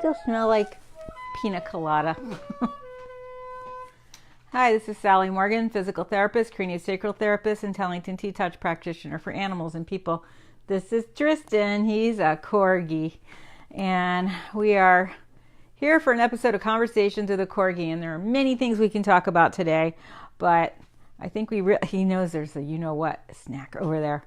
still smell like pina colada. Hi, this is Sally Morgan, physical therapist, craniosacral therapist, and Tellington T-Touch practitioner for animals and people. This is Tristan. He's a Corgi. And we are here for an episode of Conversations with a Corgi. And there are many things we can talk about today, but I think he knows there's a you-know-what snack over there.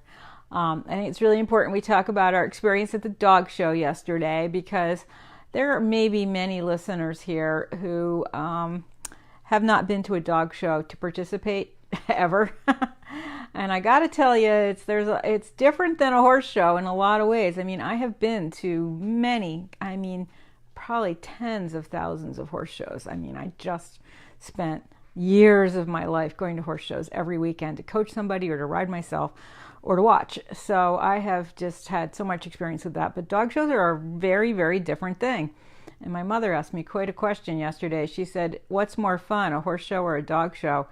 I think it's really important we talk about our experience at the dog show yesterday, because there are maybe many listeners here who have not been to a dog show to participate ever. And I got to tell you, it's different than a horse show in a lot of ways. I mean, I have been to many, probably tens of thousands of horse shows. I mean, I just spent years of my life going to horse shows every weekend to coach somebody or to ride myself or to watch. So I have just had so much experience with that. But dog shows are a very, very different thing. And my mother asked me quite a question yesterday. She said, what's more fun, a horse show or a dog show?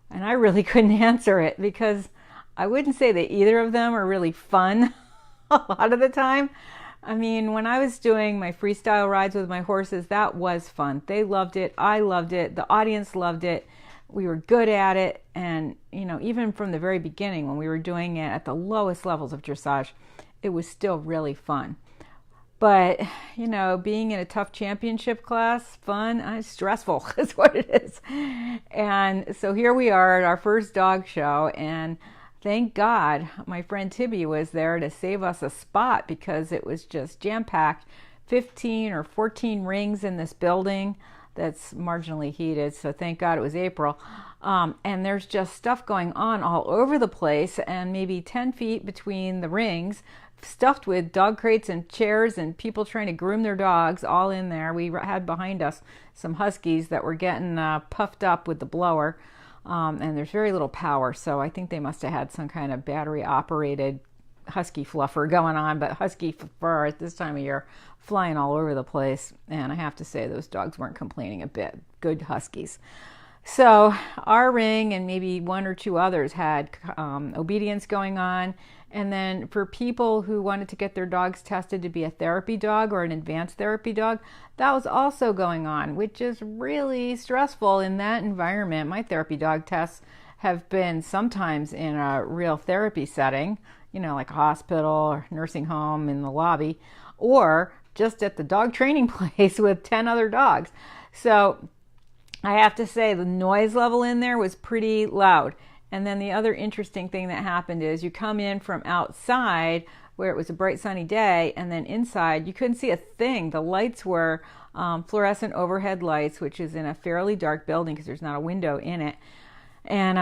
And I really couldn't answer it, because I wouldn't say that either of them are really fun a lot of the time. I mean, when I was doing my freestyle rides with my horses, that was fun. They loved it. I loved it. The audience loved it. We were good at it. And, even from the very beginning, when we were doing it at the lowest levels of dressage, it was still really fun. But, being in a tough championship class, fun, stressful is what it is. And so here we are at our first dog show, and thank God my friend Tibby was there to save us a spot, because it was just jam-packed. 15 or 14 rings in this building that's marginally heated, so thank God it was April. And there's just stuff going on all over the place, and maybe 10 feet between the rings, stuffed with dog crates and chairs and people trying to groom their dogs, all in there. We had behind us some huskies that were getting puffed up with the blower, and there's very little power, so I think they must have had some kind of battery operated husky fluffer going on. But husky fur at this time of year flying all over the place, and I have to say those dogs weren't complaining a bit. Good huskies. So our ring and maybe one or two others had obedience going on. And then for people who wanted to get their dogs tested to be a therapy dog or an advanced therapy dog, that was also going on, which is really stressful in that environment. My therapy dog tests have been sometimes in a real therapy setting, like a hospital or nursing home in the lobby, or just at the dog training place with 10 other dogs. So I have to say the noise level in there was pretty loud. And then the other interesting thing that happened is you come in from outside where it was a bright sunny day, and then inside you couldn't see a thing. The lights were fluorescent overhead lights, which is in a fairly dark building because there's not a window in it. And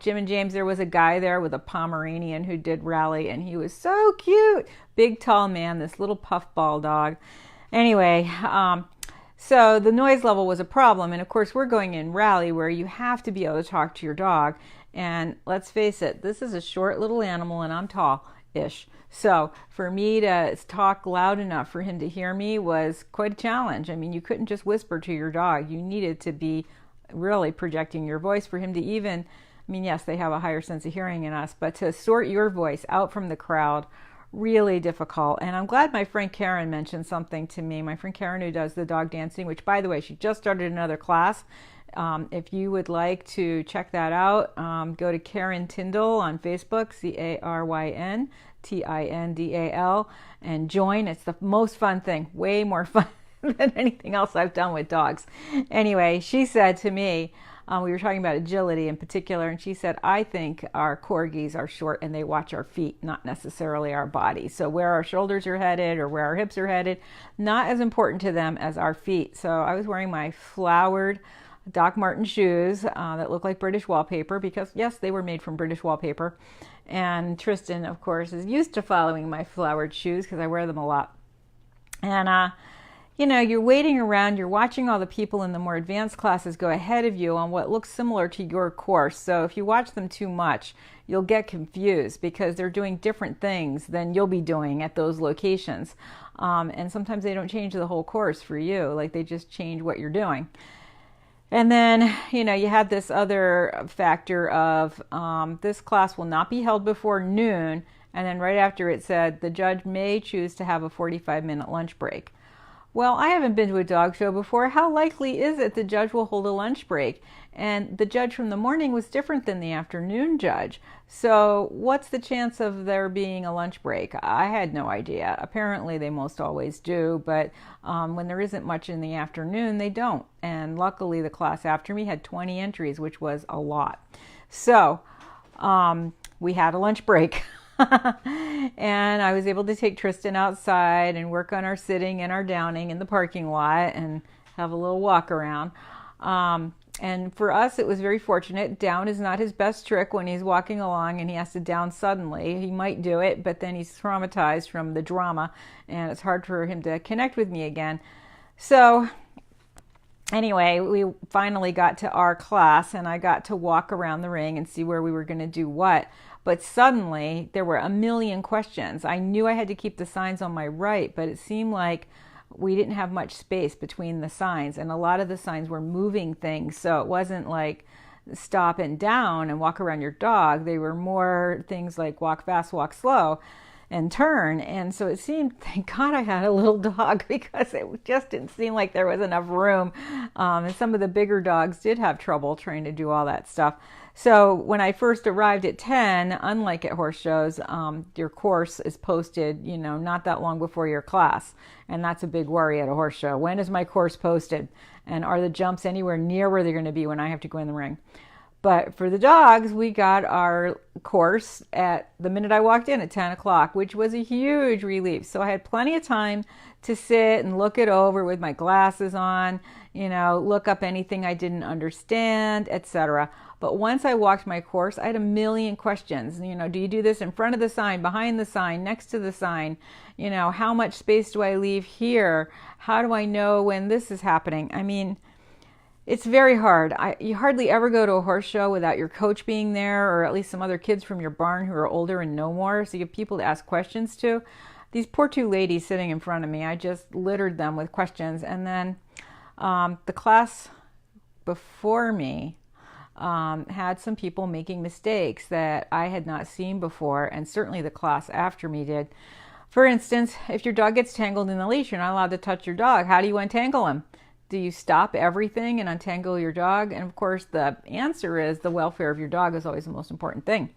Jim and James, there was a guy there with a Pomeranian who did rally, and he was so cute. Big tall man, this little puffball dog. Anyway, so the noise level was a problem. And of course, we're going in rally where you have to be able to talk to your dog. And let's face it, this is a short little animal and I'm tall-ish. So for me to talk loud enough for him to hear me was quite a challenge. I mean, you couldn't just whisper to your dog. You needed to be really projecting your voice for him to even, yes, they have a higher sense of hearing in us, but to sort your voice out from the crowd, really difficult. And I'm glad my friend Karen mentioned something to me. My friend Karen, who does the dog dancing, which, by the way, she just started another class. If you would like to check that out, go to Karen Tyndall on Facebook, CarynTindal, and join. It's the most fun thing, way more fun than anything else I've done with dogs. Anyway, she said to me, we were talking about agility in particular, and she said, I think our Corgis are short and they watch our feet, not necessarily our body. So where our shoulders are headed or where our hips are headed, not as important to them as our feet. So I was wearing my flowered Doc Marten shoes that look like British wallpaper, because yes, they were made from British wallpaper. And Tristan, of course, is used to following my flowered shoes because I wear them a lot. And you're waiting around, you're watching all the people in the more advanced classes go ahead of you on what looks similar to your course. So if you watch them too much, you'll get confused because they're doing different things than you'll be doing at those locations. And sometimes they don't change the whole course for you, like they just change what you're doing. And then, you have this other factor of this class will not be held before noon. And then right after it said the judge may choose to have a 45-minute lunch break. Well, I haven't been to a dog show before. How likely is it the judge will hold a lunch break? And the judge from the morning was different than the afternoon judge. So, what's the chance of there being a lunch break? I had no idea. Apparently, they most always do, but when there isn't much in the afternoon, they don't. And luckily, the class after me had 20 entries, which was a lot. So, we had a lunch break. And I was able to take Tristan outside and work on our sitting and our downing in the parking lot and have a little walk around. And for us, it was very fortunate. Down is not his best trick when he's walking along and he has to down suddenly. He might do it, but then he's traumatized from the drama and it's hard for him to connect with me again. So anyway, we finally got to our class and I got to walk around the ring and see where we were going to do what. But suddenly there were a million questions. I knew I had to keep the signs on my right, but it seemed like we didn't have much space between the signs, and a lot of the signs were moving things. So it wasn't like stop and down and walk around your dog. They were more things like walk fast, walk slow, and turn. And so it seemed, thank God I had a little dog, because it just didn't seem like there was enough room. And some of the bigger dogs did have trouble trying to do all that stuff. So when I first arrived at 10, unlike at horse shows, your course is posted, not that long before your class. And that's a big worry at a horse show. When is my course posted? And are the jumps anywhere near where they're going to be when I have to go in the ring? But for the dogs, we got our course at the minute I walked in at 10 o'clock, which was a huge relief. So I had plenty of time to sit and look it over with my glasses on, look up anything I didn't understand, etc. But once I walked my course, I had a million questions. Do you do this in front of the sign, behind the sign, next to the sign? How much space do I leave here? How do I know when this is happening? I mean, it's very hard. You hardly ever go to a horse show without your coach being there, or at least some other kids from your barn who are older and know more, so you have people to ask questions to. These poor two ladies sitting in front of me, I just littered them with questions. And then the class before me had some people making mistakes that I had not seen before, and certainly the class after me did. For instance, if your dog gets tangled in the leash, you're not allowed to touch your dog. How do you untangle him? Do you stop everything and untangle your dog? And of course, the answer is the welfare of your dog is always the most important thing.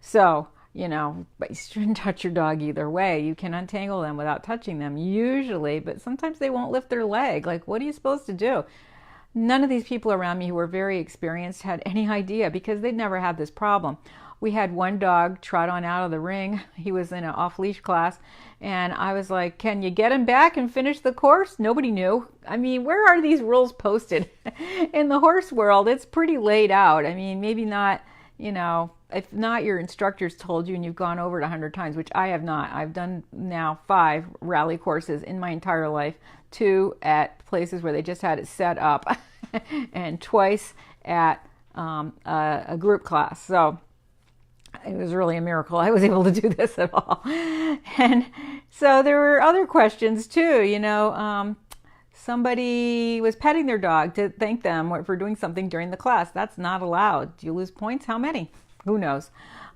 So, but you shouldn't touch your dog either way. You can untangle them without touching them usually, but sometimes they won't lift their leg. Like, what are you supposed to do? None of these people around me who were very experienced had any idea, because they'd never had this problem. We had one dog trot on out of the ring. He was in an off-leash class, and I was like, can you get him back and finish the course? Nobody knew. I mean, where are these rules posted? In the horse world, it's pretty laid out. I mean, maybe not, if not, your instructors told you and you've gone over it 100 times, which I have not. I've done now 5 rally courses in my entire life, 2 at places where they just had it set up, and twice at a group class. So it was really a miracle I was able to do this at all. And so there were other questions too. Somebody was petting their dog to thank them for doing something during the class. That's not allowed. Do you lose points? How many? Who knows?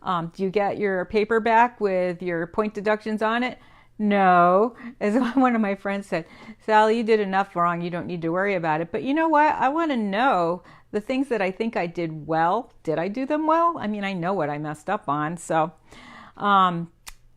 Do you get your paper back with your point deductions on it? No. As one of my friends said, Sally, you did enough wrong. You don't need to worry about it. But you know what? I want to know the things that I think I did well. Did I do them well? I mean, I know what I messed up on. So, and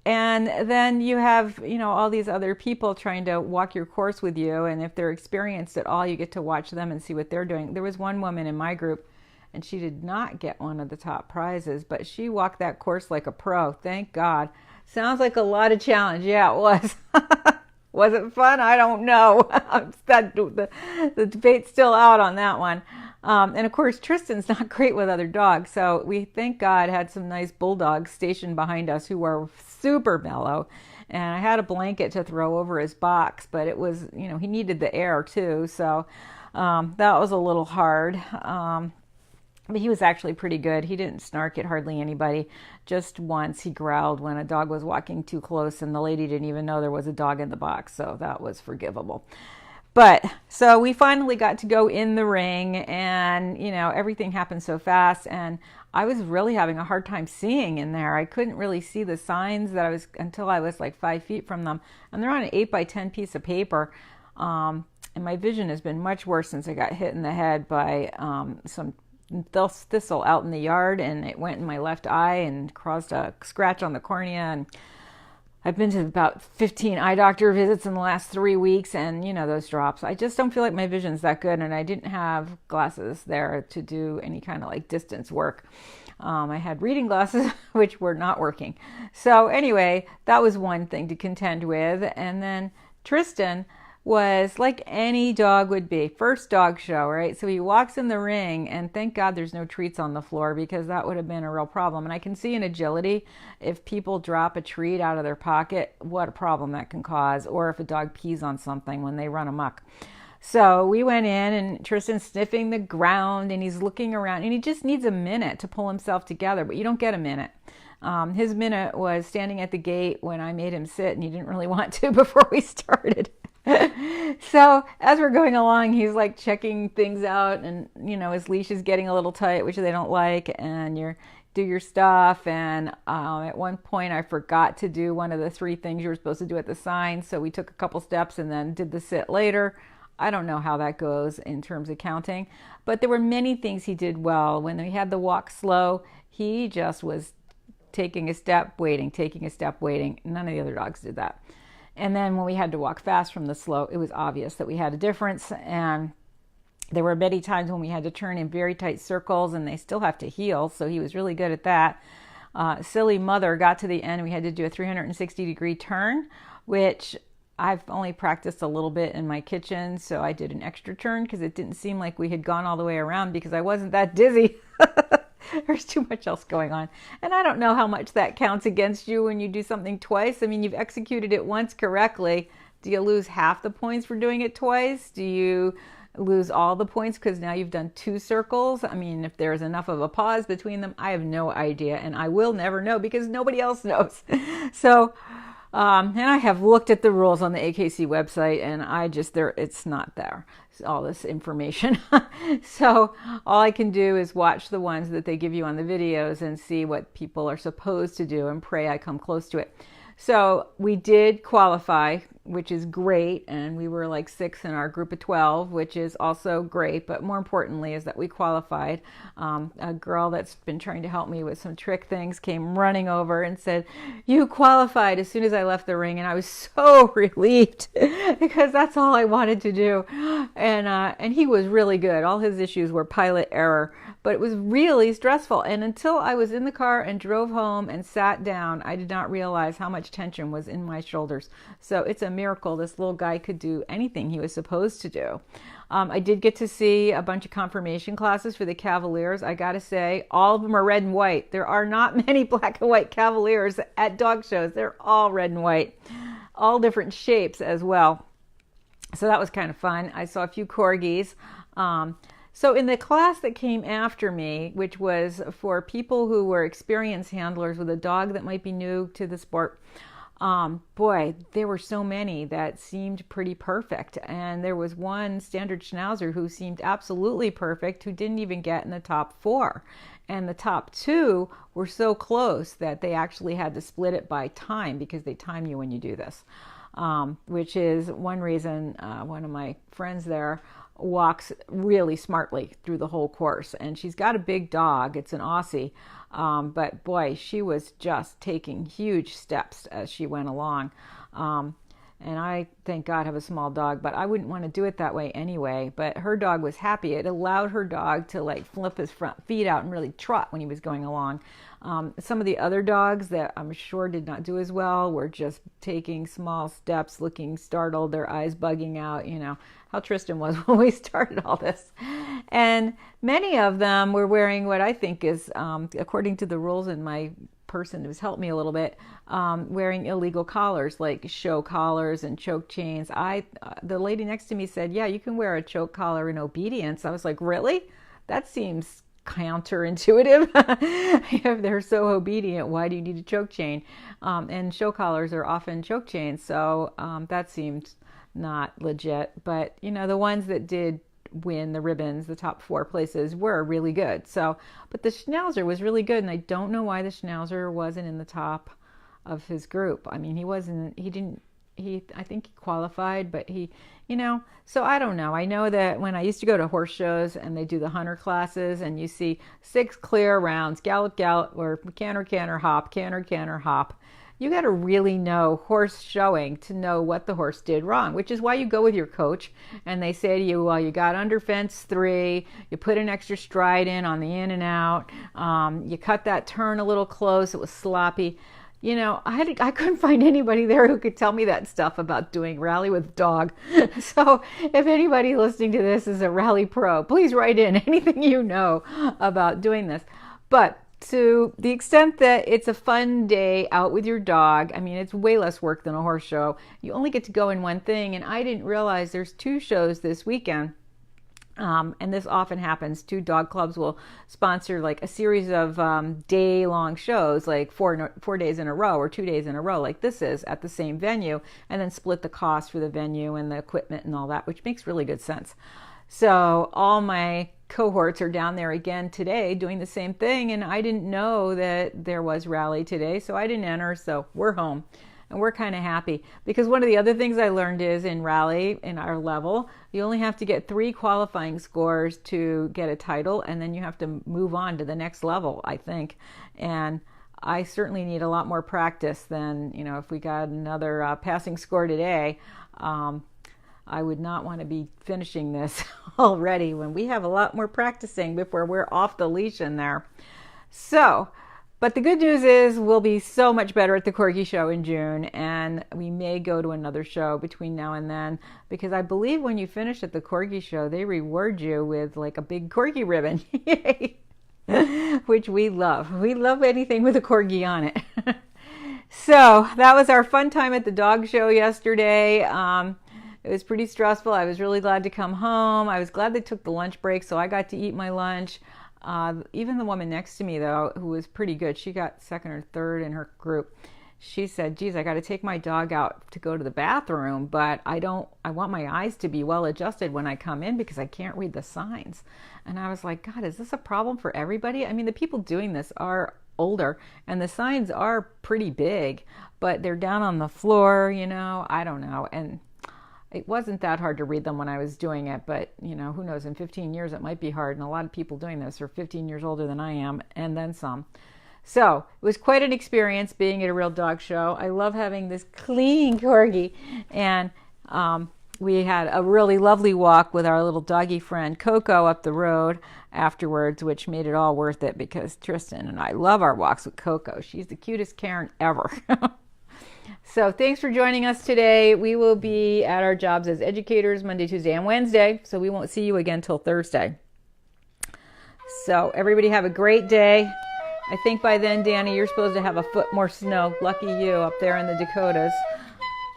then you have, all these other people trying to walk your course with you. And if they're experienced at all, you get to watch them and see what they're doing. There was one woman in my group, and she did not get one of the top prizes, but she walked that course like a pro. Thank God. Sounds like a lot of challenge. Yeah, it was. Was it fun? I don't know. The debate's still out on that one. And of course, Tristan's not great with other dogs. So we, thank God, had some nice bulldogs stationed behind us who were super mellow. And I had a blanket to throw over his box, but it was, he needed the air too. So that was a little hard. But he was actually pretty good. He didn't snark at hardly anybody. Just once he growled when a dog was walking too close, and the lady didn't even know there was a dog in the box. So that was forgivable. But so we finally got to go in the ring, and everything happened so fast, and I was really having a hard time seeing in there. I couldn't really see the signs until I was like 5 feet from them, and they're on an 8 by 10 piece of paper. And my vision has been much worse since I got hit in the head by some thistle out in the yard, and it went in my left eye and caused a scratch on the cornea. And I've been to about 15 eye doctor visits in the last 3 weeks, and you know, those drops. I just don't feel like my vision's that good, and I didn't have glasses there to do any kind of like distance work. I had reading glasses, which were not working. So anyway, that was one thing to contend with. And then Tristan was like any dog would be. First dog show, right? So he walks in the ring, and thank God there's no treats on the floor, because that would have been a real problem. And I can see in agility, if people drop a treat out of their pocket, what a problem that can cause, or if a dog pees on something when they run amok. So we went in, and Tristan's sniffing the ground, and he's looking around, and he just needs a minute to pull himself together, but you don't get a minute. His minute was standing at the gate when I made him sit, and he didn't really want to before we started. So as we're going along, he's like checking things out, and you know, his leash is getting a little tight, which they don't like, and you do your stuff. And at one point I forgot to do one of the 3 things you were supposed to do at the sign, so we took a couple steps and then did the sit later. I don't know how that goes in terms of counting, but there were many things he did well. When we had the walk slow, he just was taking a step, waiting, taking a step, waiting. None of the other dogs did that. And then when we had to walk fast from the slow, it was obvious that we had a difference. And there were many times when we had to turn in very tight circles, and they still have to heel. So he was really good at that. Silly mother got to the end. We had to do a 360-degree turn, which I've only practiced a little bit in my kitchen. So I did an extra turn because it didn't seem like we had gone all the way around, because I wasn't that dizzy. There's too much else going on. And I don't know how much that counts against you when you do something twice. I mean, you've executed it once correctly. Do you lose half the points for doing it twice? Do you lose all the points because now you've done 2 circles? I mean, if there's enough of a pause between them, I have no idea. And I will never know, because nobody else knows. So, and I have looked at the rules on the AKC website, and it's not there, all this information. So all I can do is watch the ones that they give you on the videos and see what people are supposed to do and pray I come close to it. So we did qualify, which is great, and we were like 6 in our group of 12, which is also great. But more importantly is that we qualified. A girl that's been trying to help me with some trick things came running over and said, "You qualified," as soon as I left the ring, and I was so relieved because that's all I wanted to do. And he was really good. All his issues were pilot error, but it was really stressful. And until I was in the car and drove home and sat down, I did not realize how much tension was in my shoulders. So it's a miracle this little guy could do anything he was supposed to do. I did get to see a bunch of confirmation classes for the Cavaliers. I gotta say, all of them are red and white. There are not many black and white Cavaliers at dog shows. They're all red and white, all different shapes as well. So that was kind of fun. I saw a few Corgis. So in the class that came after me, which was for people who were experienced handlers with a dog that might be new to the sport, boy, there were so many that seemed pretty perfect. And there was one standard Schnauzer who seemed absolutely perfect, who didn't even get in the top 4. And the top 2 were so close that they actually had to split it by time, because they time you when you do this, which is one reason one of my friends there walks really smartly through the whole course. And she's got a big dog. It's an Aussie. But boy, she was just taking huge steps as she went along. And I, thank God, have a small dog, but I wouldn't want to do it that way anyway. But her dog was happy. It allowed her dog to like flip his front feet out and really trot when he was going along. Some of the other dogs that I'm sure did not do as well were just taking small steps, looking startled, their eyes bugging out, you know, how Tristan was when we started all this. And many of them were wearing what I think is, according to the rules, and my person who's helped me a little bit, wearing illegal collars, like show collars and choke chains. The lady next to me said, "Yeah, you can wear a choke collar in obedience." I was like, really? That seems counterintuitive. If they're so obedient, why do you need a choke chain? And show collars are often choke chains, so that seemed not legit. But you know, the ones that did win the ribbons, the top 4 places, were really good. So, but the Schnauzer was really good, and I don't know why the Schnauzer wasn't in the top of his group. I mean, he I think he qualified, but so I don't know. I know that when I used to go to horse shows and they do the hunter classes and you see 6 clear rounds, gallop, gallop, or canter, hop. You got to really know horse showing to know what the horse did wrong, which is why you go with your coach and they say to you, well, you got under fence 3, you put an extra stride in on the in and out, you cut that turn a little close, it was sloppy. I couldn't find anybody there who could tell me that stuff about doing rally with dog. So if anybody listening to this is a rally pro, please write in anything you know about doing this. But to the extent that it's a fun day out with your dog, I mean, it's way less work than a horse show. You only get to go in one thing, and I didn't realize there's 2 shows this weekend. And this often happens. 2 dog clubs will sponsor like a series of day-long shows, like 4 days in a row or 2 days in a row, like this is at the same venue, and then split the cost for the venue and the equipment and all that, which makes really good sense. So all my cohorts are down there again today doing the same thing, and I didn't know that there was rally today, so I didn't enter. So we're home. And we're kind of happy because one of the other things I learned is in rally, in our level, you only have to get 3 qualifying scores to get a title, and then you have to move on to the next level, I think. And I certainly need a lot more practice than, if we got another passing score today. I would not want to be finishing this already when we have a lot more practicing before we're off the leash in there. So, but the good news is we'll be so much better at the Corgi show in June, and we may go to another show between now and then, because I believe when you finish at the Corgi show, they reward you with like a big Corgi ribbon, which we love. We love anything with a Corgi on it. So that was our fun time at the dog show yesterday. It was pretty stressful. I was really glad to come home. I was glad they took the lunch break, so I got to eat my lunch. Even the woman next to me, though, who was pretty good, she got 2nd or 3rd in her group. She said, geez, I got to take my dog out to go to the bathroom, but I want my eyes to be well adjusted when I come in because I can't read the signs. And I was like, God, is this a problem for everybody? I mean, the people doing this are older and the signs are pretty big, but they're down on the floor, I don't know. And it wasn't that hard to read them when I was doing it, but who knows, in 15 years it might be hard, and a lot of people doing this are 15 years older than I am, and then some. So it was quite an experience being at a real dog show. I love having this clean Corgi, and we had a really lovely walk with our little doggy friend Coco up the road afterwards, which made it all worth it because Tristan and I love our walks with Coco. She's the cutest Karen ever. So thanks for joining us today. We will be at our jobs as educators Monday, Tuesday, and Wednesday, so we won't see you again till Thursday. So everybody have a great day. I think by then, Danny, you're supposed to have a foot more snow. Lucky you up there in the Dakotas.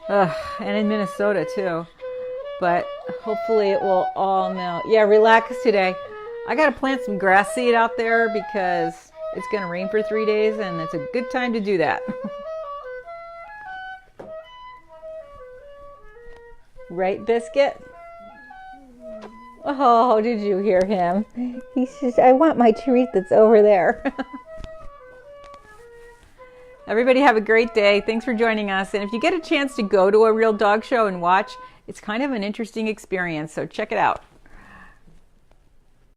And in Minnesota, too. But hopefully it will all melt. Yeah, relax today. I got to plant some grass seed out there because it's going to rain for 3 days, and it's a good time to do that. Right, Biscuit? Oh, did you hear him? He says, I want my treat that's over there. Everybody have a great day. Thanks for joining us. And if you get a chance to go to a real dog show and watch, it's kind of an interesting experience, so check it out.